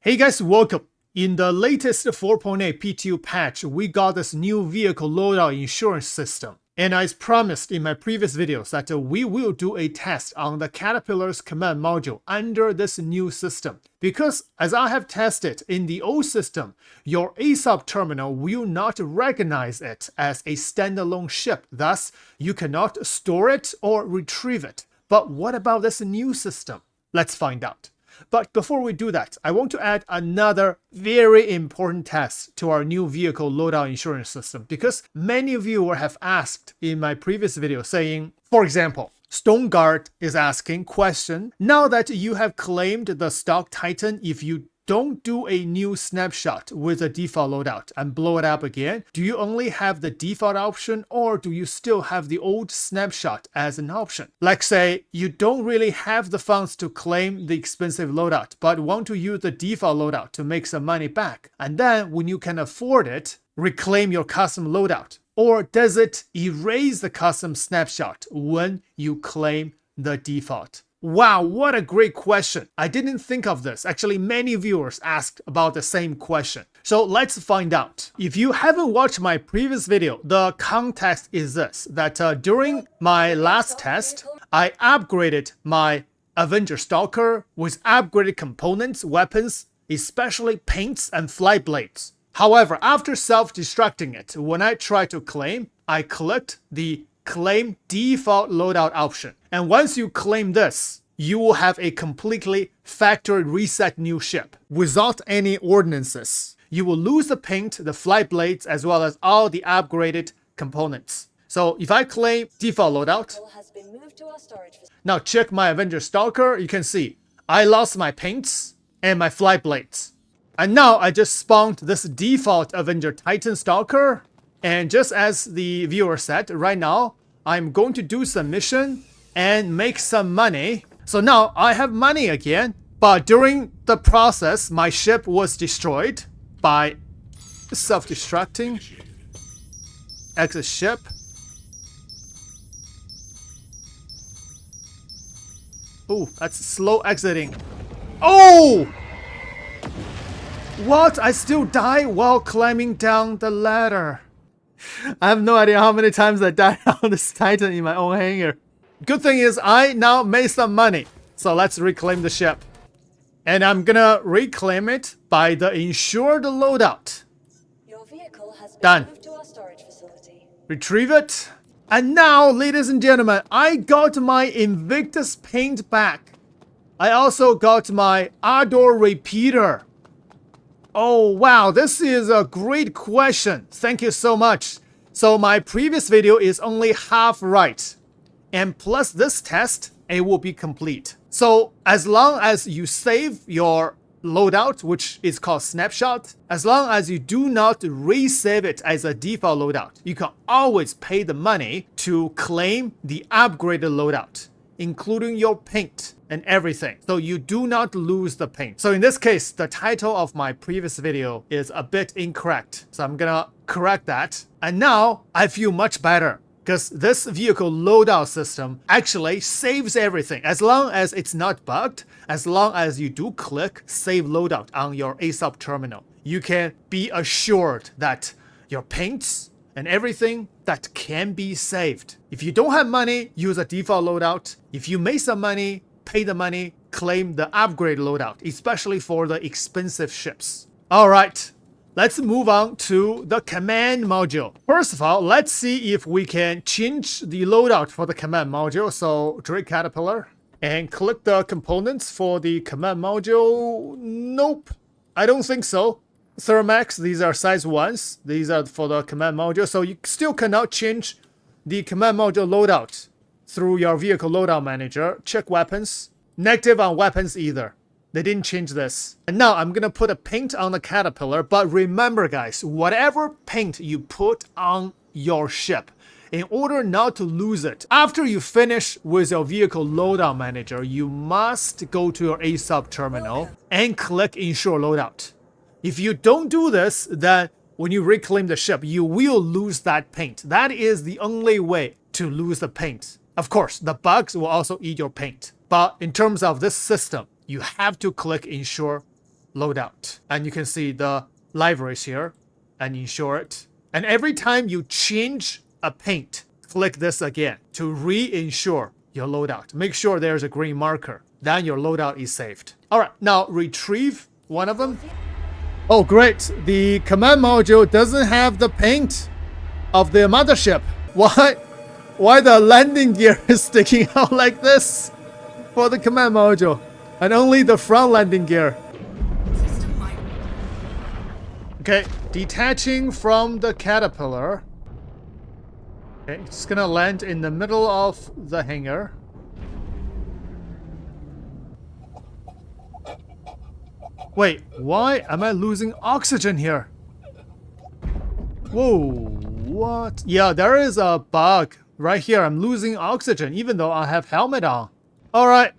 Hey guys, welcome! In the latest 4.8 PTU patch, we got this new vehicle loadout insurance system. And as promised in my previous videos that we will do a test on the Caterpillar's command module under this new system. Because as I have tested in the old system, your ASOP terminal will not recognize it as a standalone ship. Thus, you cannot store it or retrieve it. But what about this new system? Let's find out. But before we do that, I want to add another very important test to our new vehicle loadout insurance system because many of you have asked in my previous video saying, for example, StoneGuard is asking question, now that you have claimed the stock Titan, if you don't do a new snapshot with a default loadout and blow it up again, do you only have the default option or do you still have the old snapshot as an option? Like say, you don't really have the funds to claim the expensive loadout, but want to use the default loadout to make some money back. And then when you can afford it, reclaim your custom loadout. Or does it erase the custom snapshot when you claim the default? Wow, what a great question. I didn't think of this. Actually, many viewers asked about the same question. So let's find out. If you haven't watched my previous video, the context is this, that during my last test, I upgraded my Avenger Stalker with upgraded components, weapons, especially paints and flight blades. However, after self-destructing it, when I tried to claim, I clicked the Claim Default Loadout option. And once you claim this, you will have a completely factory reset new ship without any ordinances. You will lose the paint, the flight blades, as well as all the upgraded components. So if I claim Default Loadout, now check my Avenger Stalker, you can see I lost my paints and my flight blades. And now I just spawned this default Avenger Titan Stalker. And just as the viewer said, right now, I'm going to do some mission and make some money. So now I have money again. But during the process, my ship was destroyed by self-destructing. Exit ship. Oh, that's slow exiting. Oh! What? I still die while climbing down the ladder. I have no idea how many times I died on this Titan in my own hangar. Good thing is I now made some money. So let's reclaim the ship. And I'm gonna reclaim it by the insured loadout. Your vehicle has been Done. moved to our storage facility. Retrieve it. And now, ladies and gentlemen, I got my Invictus paint back. I also got my Ardor repeater. Oh wow, this is a great question. Thank you so much. So my previous video is only half right. And plus this test, it will be complete. So as long as you save your loadout, which is called snapshot, as long as you do not resave it as a default loadout, you can always pay the money to claim the upgraded loadout, including your paint and everything. So you do not lose the paint. So in this case, the title of my previous video is a bit incorrect. So I'm gonna correct that. And now I feel much better because this vehicle loadout system actually saves everything. As long as it's not bugged, as long as you do click save loadout on your ASOP terminal, you can be assured that your paints and everything that can be saved. If you don't have money, use a default loadout. If you make some money, pay the money, claim the upgrade loadout, especially for the expensive ships. All right, let's move on to the command module. First of all, let's see if we can change the loadout for the command module. So Drake Caterpillar and click the components for the command module. Nope, I don't think so. Thermax, these are size 1s. These are for the command module. So you still cannot change the command module loadout through your vehicle loadout manager. Check weapons. Negative on weapons either. They didn't change this. And now I'm gonna put a paint on the Caterpillar. But remember guys, whatever paint you put on your ship, in order not to lose it, after you finish with your vehicle loadout manager, you must go to your ASOP terminal and click Ensure Loadout. If you don't do this, then when you reclaim the ship, you will lose that paint. That is the only way to lose the paint. Of course, the bugs will also eat your paint. But in terms of this system, you have to click Ensure Loadout. And you can see the libraries here and ensure it. And every time you change a paint, click this again to reinsure your loadout. Make sure there's a green marker. Then your loadout is saved. All right, now retrieve one of them. Oh, great. The command module doesn't have the paint of the mothership. Why the landing gear is sticking out like this for the command module? And only the front landing gear. Okay, detaching from the caterpillar. Okay, it's gonna land in the middle of the hangar. Wait, why am I losing oxygen here? Whoa, what? Yeah, there is a bug right here. I'm losing oxygen even though I have helmet on. All right,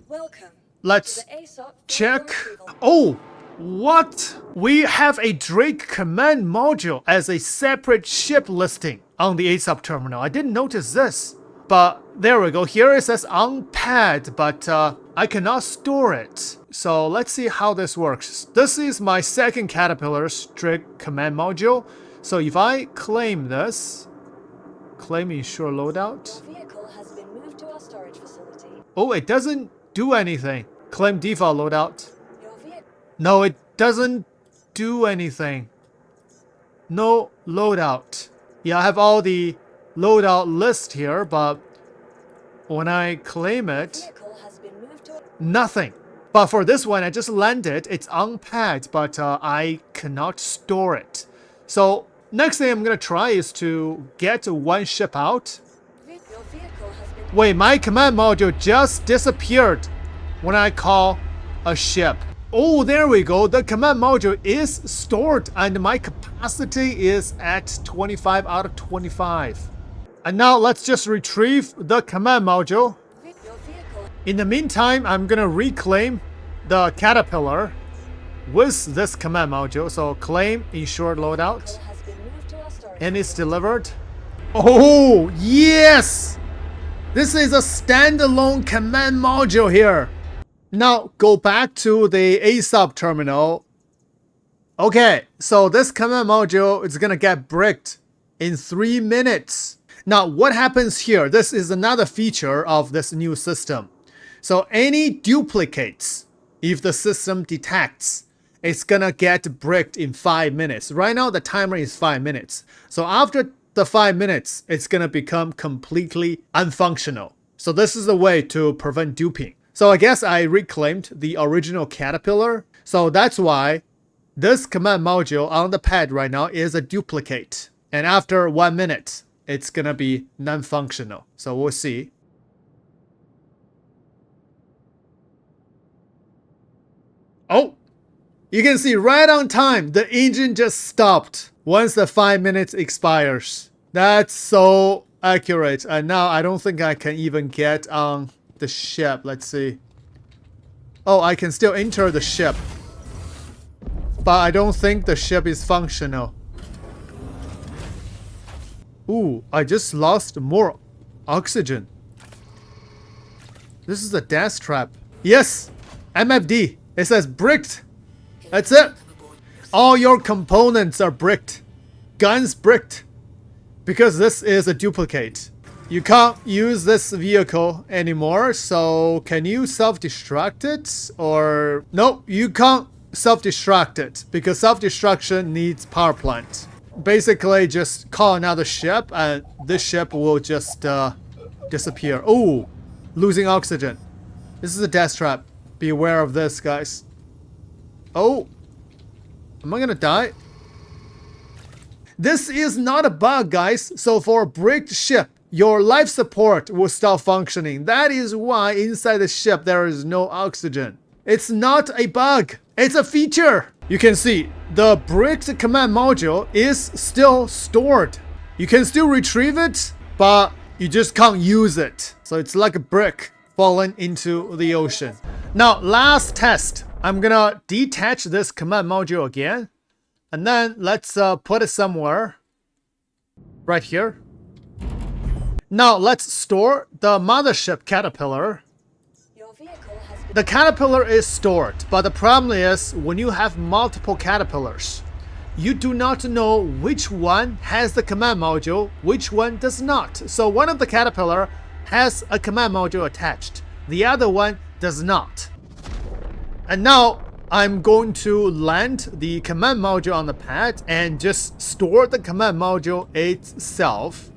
Welcome. let's to the ASOP check. retrieval. Oh, what? We have a Drake command module as a separate ship listing on the ASOP terminal. I didn't notice this, but there we go. Here it says on pad, but I cannot store it. So let's see how this works. This is my second Caterpillar's Drake command module. So if I claim this, claim ensure loadout. Your vehicle has been moved to our storage facility. Oh, it doesn't do anything. Claim default loadout. Your vehicle. No, it doesn't do anything. No loadout. Yeah, I have all the loadout list here, but when I claim it, Vehicle has been moved to. nothing. But for this one, I just landed. It's on pad, but I cannot store it. So next thing I'm gonna try is to get one ship out. Your vehicle has been. Wait, my command module just disappeared when I call a ship. Oh, there we go. The command module is stored and my capacity is at 25 out of 25. And now let's just retrieve the command module. Your vehicle. In the meantime, I'm gonna reclaim the Caterpillar with this command module. So claim ensure loadout. Has been moved to our storage. And it's delivered. Oh, yes! This is a standalone command module here. Now go back to the ASOP terminal. Okay, so this command module is gonna get bricked in 3 minutes. Now what happens here? This is another feature of this new system. So any duplicates, if the system detects, it's gonna get bricked in 5 minutes. Right now the timer is 5 minutes. So after the 5 minutes, it's gonna become completely unfunctional. So this is the way to prevent duping. So I guess I reclaimed the original Caterpillar. So that's why this command module on the pad right now is a duplicate. And after 1 minute, it's gonna be non-functional. So we'll see. Oh, you can see right on time, the engine just stopped once the 5 minutes expires. That's so accurate. And now I don't think I can even get on the ship. Let's see. Oh, I can still enter the ship. But I don't think the ship is functional. Ooh, I just lost more oxygen. This is a death trap. Yes, MFD. It says bricked. That's it. All your components are bricked. Guns bricked. Because this is a duplicate. You can't use this vehicle anymore, so can you self-destruct it? Or no, you can't self-destruct it because self-destruction needs power plant. Basically, just call another ship and this ship will just disappear. Oh, losing oxygen. This is a death trap. Be aware of this, guys. Oh, am I gonna die? This is not a bug, guys. So for a bricked ship, your life support will stop functioning. That is why inside the ship there is no oxygen. It's not a bug. It's a feature. You can see the bricked command module is still stored. You can still retrieve it, but you just can't use it. So it's like a brick falling into the ocean. Now, last test. I'm gonna detach this command module again. And then let's put it somewhere. Right here. Now let's store the mothership Caterpillar. Your vehicle has The caterpillar is stored, but the problem is when you have multiple caterpillars, you do not know which one has the command module, which one does not. So one of the caterpillar has a command module attached, the other one does not. And now I'm going to land the command module on the pad and just store the command module itself.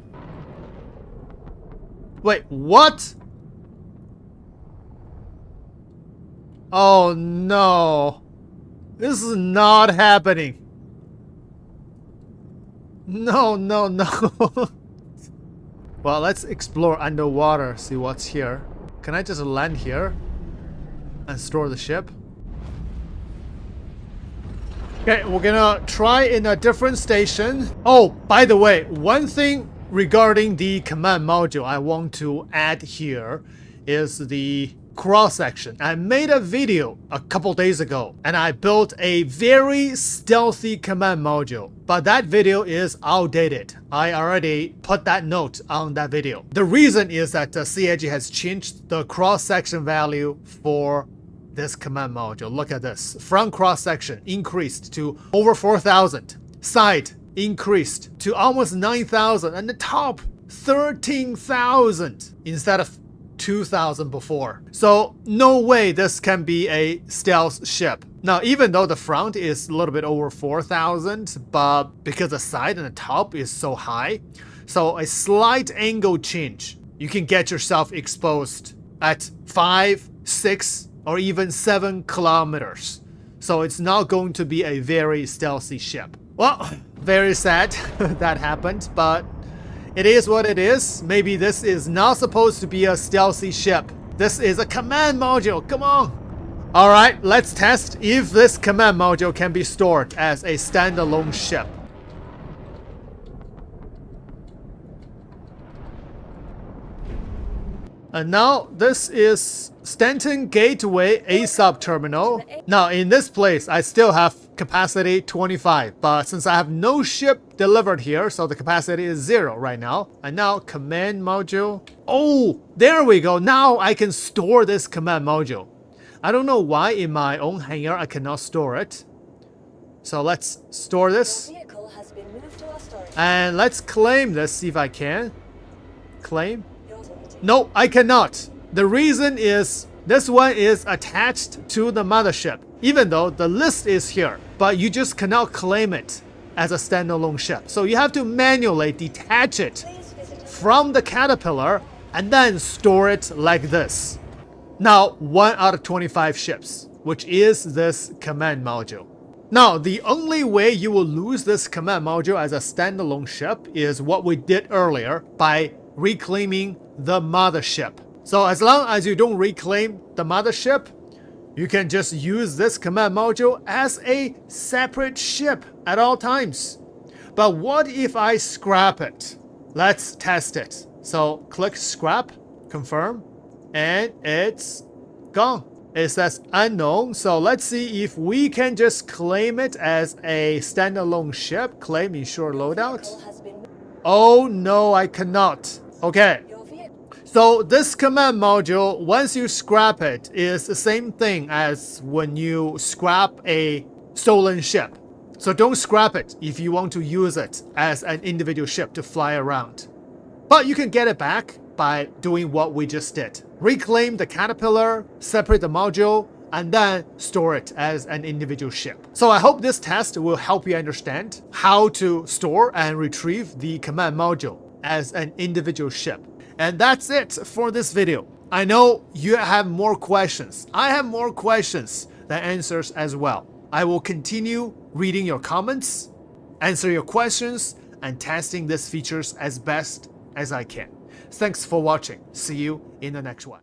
Wait, what? Oh no. This is not happening. No. Well, let's explore underwater, see what's here. Can I just land here and store the ship? Okay, we're gonna try in a different station. Oh, by the way, one thing regarding the command module I want to add here is the cross-section. I made a video a couple days ago and I built a very stealthy command module, but that video is outdated. I already put that note on that video. The reason is that CIG has changed the cross-section value for this command module. Look at this. Front cross-section increased to over 4,000. Side increased to almost 9,000 and the top 13,000 instead of 2,000 before. So no way this can be a stealth ship. Now, even though the front is a little bit over 4,000, but because the side and the top is so high, so a slight angle change, you can get yourself exposed at 5, 6, or even 7 kilometers. So it's not going to be a very stealthy ship. Well, very sad that happened, but it is what it is. Maybe this is not supposed to be a stealthy ship. This is a command module. Come on. Alright, let's test if this command module can be stored as a standalone ship. And now this is Stanton Gateway ASUP terminal. Now in this place I still have capacity 25, but since I have no ship delivered here, so the capacity is 0 right now. And now command module. Oh, there we go. Now I can store this command module. I don't know why in my own hangar I cannot store it. So let's store this. Your vehicle has been moved to our storage. And let's claim this, see if I can. Claim. Your vehicle. No, I cannot. The reason is this one is attached to the mothership, even though the list is here, but you just cannot claim it as a standalone ship. So you have to manually detach it Please visit us. from the caterpillar and then store it like this. Now, 1 out of 25 ships, which is this command module. Now, the only way you will lose this command module as a standalone ship is what we did earlier by reclaiming the mothership. So as long as you don't reclaim the mothership, you can just use this command module as a separate ship at all times. But what if I scrap it? Let's test it. So click scrap, confirm, and it's gone. It says unknown. So let's see if we can just claim it as a standalone ship. Claim ensure loadout. Vehicle has been moved. Oh no, I cannot. Okay. Your vehicle. So this command module, once you scrap it, is the same thing as when you scrap a stolen ship. So don't scrap it if you want to use it as an individual ship to fly around. But you can get it back by doing what we just did. Reclaim the caterpillar, separate the module, and then store it as an individual ship. So I hope this test will help you understand how to store and retrieve the command module as an individual ship. And that's it for this video. I know you have more questions. I have more questions than answers as well. I will continue reading your comments, answer your questions, and testing these features as best as I can. Thanks for watching. See you in the next one.